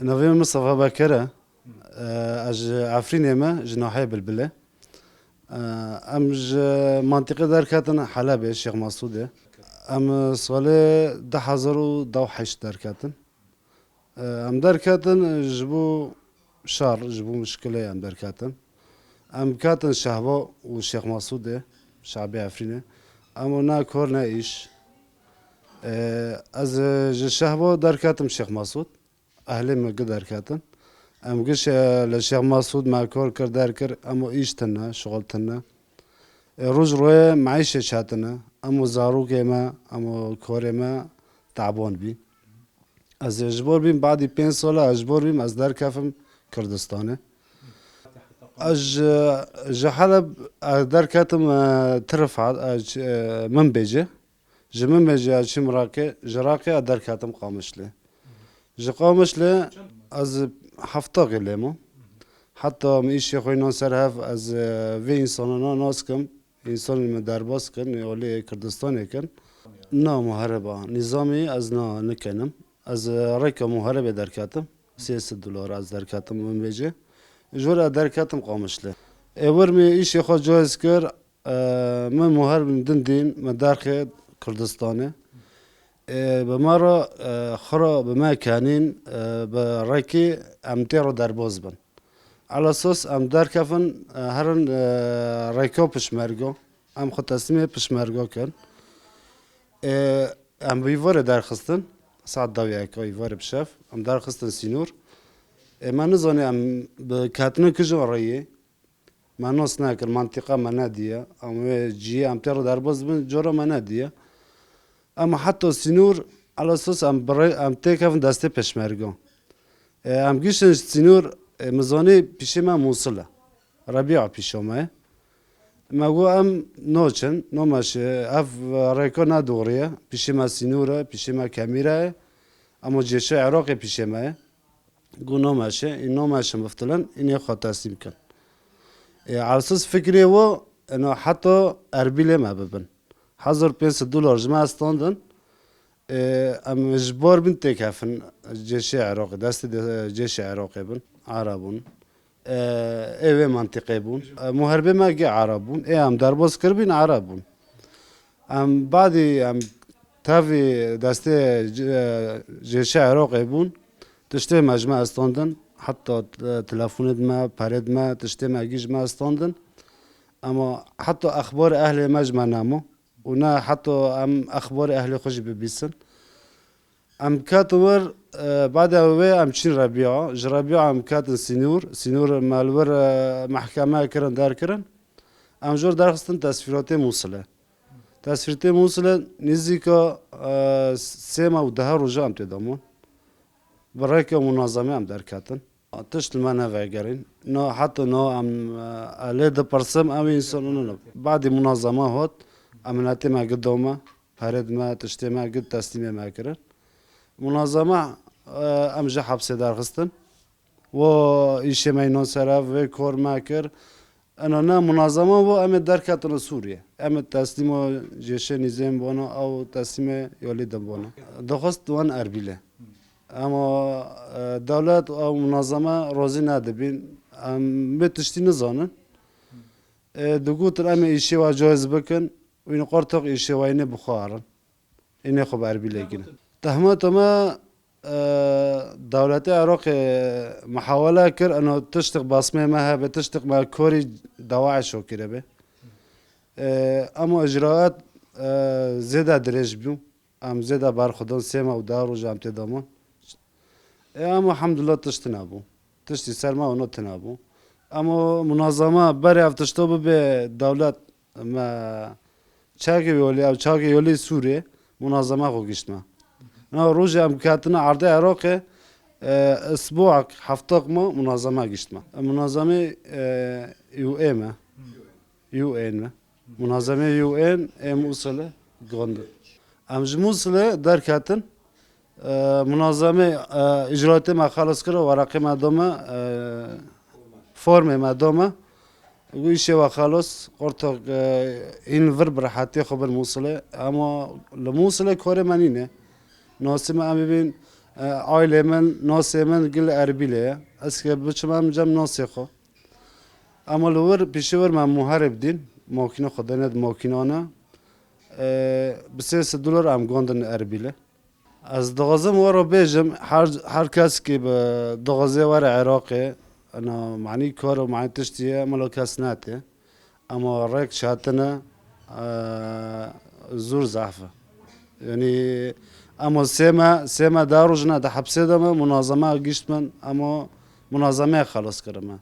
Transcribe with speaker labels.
Speaker 1: نوی مصطفى بكرة اج عفرين ما جناحي بالبلة ج منطقة دركاتن حلب الشيخ مسعود ام صالة 10,018 دركاتن دركاتن جبو شار جبو مشكلة دركاتن كاتن شهبا والشيخ مسعود شعبي عفرينه نا كور نا ايش از شهبا دركاتم الشيخ مسعود اهلی مقدر کاتن گش لشیخ مسعود ماکور کردار کر ایش تنها شغل تنها روز روی معیشه شاتنا زاروک ما کور ما تعبان بی از اجبار بیم بعدی 5 سال اجبار بیم از در کفم کردستانه جحلب در کاتم طرف من بیجه جمن بیجه چی مراکه جراکه در کاتم قامشله جقامش له از هفته قلمو حتی میشه خوی نصر هف از و انساننا ناس کم انسان مدرباس کن ولی کردستان کن نه محاربه نظامی از نه نکنم از رکا محاربه درکاتم $300 از درکاتم من بیجه جور درکاتم قامش له اول می ایش خود جایز کر من محارب دندین مدرخ کردستانه بمرة خرا بما كانين بركي امتيرو دربوز بن على اساس در كفن هرن ريكو پشمرگو خود تصمیم پشمرگو کن بيوار در خستن ساعت داوی اکا بيوار بشف در خستن سينور ما نزاني بكاتنو كجو رأيه ما نص ناكر منطقة ما نادية جي امتيرو دربوز بن جورا ما نادية حتی سینور على اساس تکفن دسته پشمرگان گیشن سینور مزانی پیش ما موصله ربیع پیش ما گو نوچن نوماش اف ریکو ندوریه پیش ما سینوره پیش ما کمیره جيشه عراق پیش ما گو نوماشه این نوماشه مفتلن این خود تسلیم کن على اساس فکری و انه حتی اربیل ما ببن $1,500 جمع استاندن اجبار بن تكافن جيش عراق دست جيش عراق بن عربون ايه منطقه بون محاربه ما جي عربون درباز كربين عربون بعدي تافي دست جيش عراق بون تشتي مجمع استاندن حتى تلفونت ما بريد ما تشتي مجيج ما استاندن حتى اخبار اهل مجمع نامو ونا حتى اخبار اهل خوش ببيسن كاتور بعد چين ربيعه ربيعه كاتن سينور مالور محكمه كرن دار كرن جور درخستن تصفيرات موصله تصفيرات موصله نزيكا سيما وده رجع تدامون برايك منظمه دار كاتن تشت المانا وعجرين نو حتى نو ليد برسم انسان بعد منظمه هات عملياتي ما قدومه هرد ما تشتي ما قد تسليمه ما كرن منظمة جا حبس دار خستن و ایش ما اینو صرف و کار ما کر انا منظمة و در کتن سوریه تسلیم جيش نظام بانا او تسلیم یالی دم بانا دخست وان اربیله دولت او منظمة راضی ندبین بتشتی نزانن دقوتر ایشی و جایز بکن و این قرطق ایشی و اینه بخارن اینه خوب اربیله گینه تهمت ما دولت العراق محاولة كر انه تشتق بصمة ماها بتشتق مع كوري دواعش وكده به اجراءات زيادة درج بيو زيادة بارخدان سيما ودار وجام تدامون الحمد لله تشتنابو تشتي سلمى ونو تنابو منظمة بري افتشتوب بدولت ما چاكي يولي او چاكي يولي سوريا منظمة خو گشتما روز كاتنا عرض العراق اسبوع هفته ما منظمه گشتما منظمه يو ان منظمه يو ان موصله گوند موصله در کاتن منظمه اجرات ما خلاص کرد ورقه مدامه فرم مدامه ويش وخلاص قرطق این ور برحاتی خبر موصله الموصله کار منینه ناسم ببین عائله من ناسي من قل اربيله اسكي بچمم جم ناسي خو اما لور بيشور ما محارب دين ماكينه خداند ماكينانا بسیار دلار ام گاندن اربیله از دغازم ورا بیجم هر کس که به دغازه ور عراقه انا معنی کار و معنی تشتیه ملا کس ناته اما ریک شاتنا زور ضعفه يعني اما سيما داروجنا ده حبسه دم منظمه گشت من اما منظمه خلاص کرده